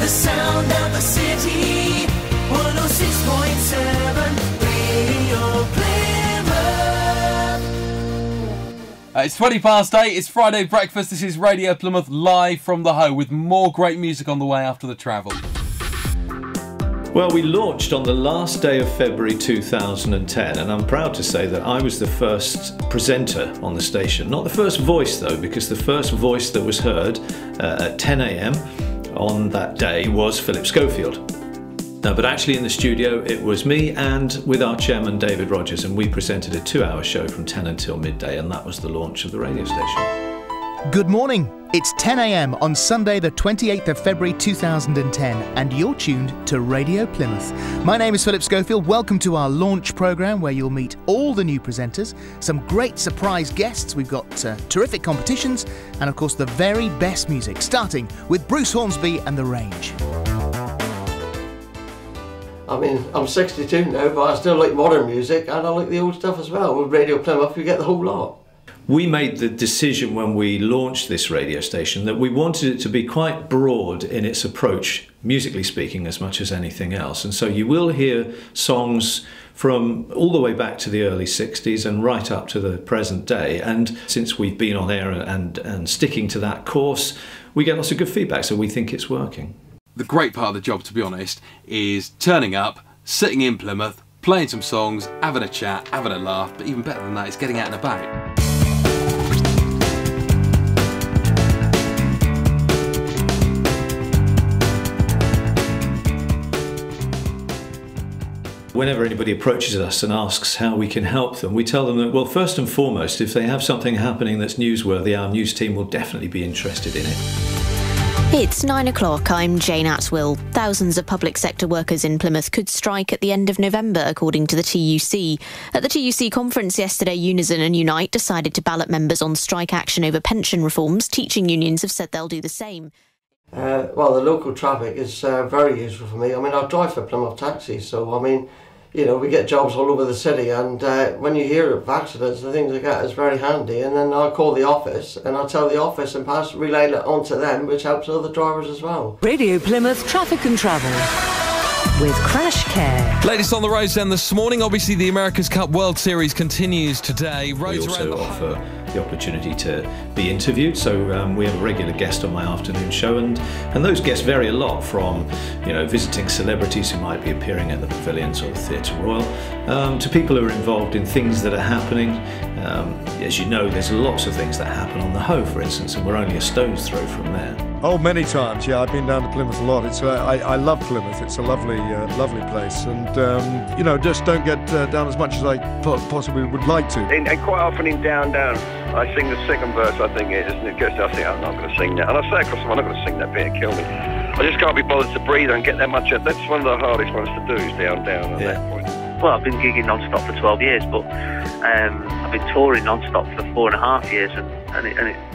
sound of the city, 106.7 Radio Plymouth. It's 20 past 8, it's Friday breakfast, this is Radio Plymouth live from the Hoe with more great music on the way after the travel. Well, we launched on the last day of February 2010, and I'm proud to say that I was the first presenter on the station. Not the first voice though, because the first voice that was heard at 10 a.m. on that day was Philip Schofield. But actually in the studio it was me and with our chairman David Rogers, and we presented a 2-hour show from 10 until midday, and that was the launch of the radio station. Good morning. It's 10 a.m. on Sunday the 28th of February 2010 and you're tuned to Radio Plymouth. My name is Philip Schofield. Welcome to our launch programme where you'll meet all the new presenters, some great surprise guests, we've got terrific competitions and of course the very best music, starting with Bruce Hornsby and The Range. I mean, I'm 62 now, but I still like modern music and I like the old stuff as well. With Radio Plymouth you get the whole lot. We made the decision when we launched this radio station that we wanted it to be quite broad in its approach, musically speaking, as much as anything else. And so you will hear songs from all the way back to the early 60s and right up to the present day. And since we've been on air and sticking to that course, we get lots of good feedback, so we think it's working. The great part of the job, to be honest, is turning up, sitting in Plymouth, playing some songs, having a chat, having a laugh, but even better than that is getting out and about. Whenever anybody approaches us and asks how we can help them, we tell them that, well, first and foremost, if they have something happening that's newsworthy, our news team will definitely be interested in it. It's 9 o'clock. I'm Jane Atwill. Thousands of public sector workers in Plymouth could strike at the end of November, according to the TUC. At the TUC conference yesterday, Unison and Unite decided to ballot members on strike action over pension reforms. Teaching unions have said they'll do the same. Well, the local traffic is very useful for me. I mean, I drive for Plymouth Taxis, so I mean, you know, we get jobs all over the city, and when you hear of accidents and things like that, it's very handy. And then I'll call the office and I'll tell the office and relay it on to them, which helps other drivers as well. Radio Plymouth Traffic and Travel with Crash Care. Latest on the roads then this morning. Obviously the America's Cup World Series continues today. Roads we also offer the opportunity to be interviewed, so we have a regular guest on my afternoon show, and those guests vary a lot from, you know, visiting celebrities who might be appearing at the Pavilions or the Theatre Royal, to people who are involved in things that are happening. As you know, there's lots of things that happen on the Hoe, for instance, and we're only a stone's throw from there. Oh, many times, yeah. I've been down to Plymouth a lot. It's I love Plymouth. It's a lovely place, and you know, just don't get down as much as I possibly would like to. And quite often in Down Down, I sing the second verse, I think it is, and it goes to, I think, I'm not going to sing that. And I say across the I'm not going to sing that bit and kill me. I just can't be bothered to breathe and get that much. That's one of the hardest ones to do, is Down Down at that point. Well, I've been gigging non-stop for 12 years, but I've been touring non-stop for 4.5 years, and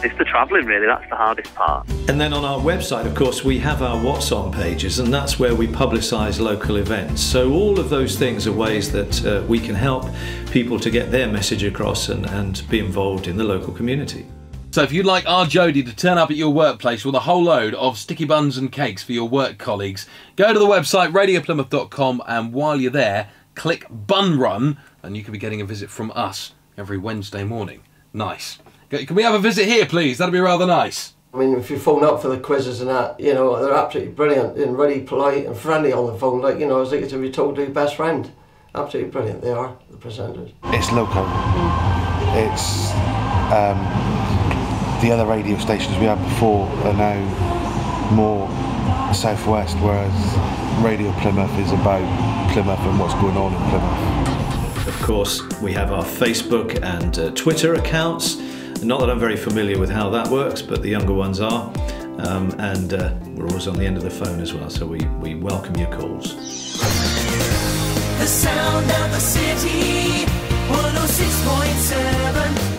it's the travelling, really, that's the hardest part. And then on our website, of course, we have our What's On pages, and that's where we publicise local events. So all of those things are ways that we can help people to get their message across and be involved in the local community. So if you'd like our Jodie to turn up at your workplace with a whole load of sticky buns and cakes for your work colleagues, go to the website radioplymouth.com, and while you're there, click Bun Run, and you could be getting a visit from us every Wednesday morning. Nice. Can we have a visit here, please? That'd be rather nice. I mean, if you phone up for the quizzes and that, you know, they're absolutely brilliant and really polite and friendly on the phone. Like, you know, it's like to be told to your best friend. Absolutely brilliant, they are, the presenters. It's local. It's the other radio stations we had before are now more southwest, whereas Radio Plymouth is about Plymouth and what's going on in Plymouth. Of course, we have our Facebook and Twitter accounts. Not that I'm very familiar with how that works, but the younger ones are. And we're always on the end of the phone as well, so we welcome your calls. The sound of the city, 106.7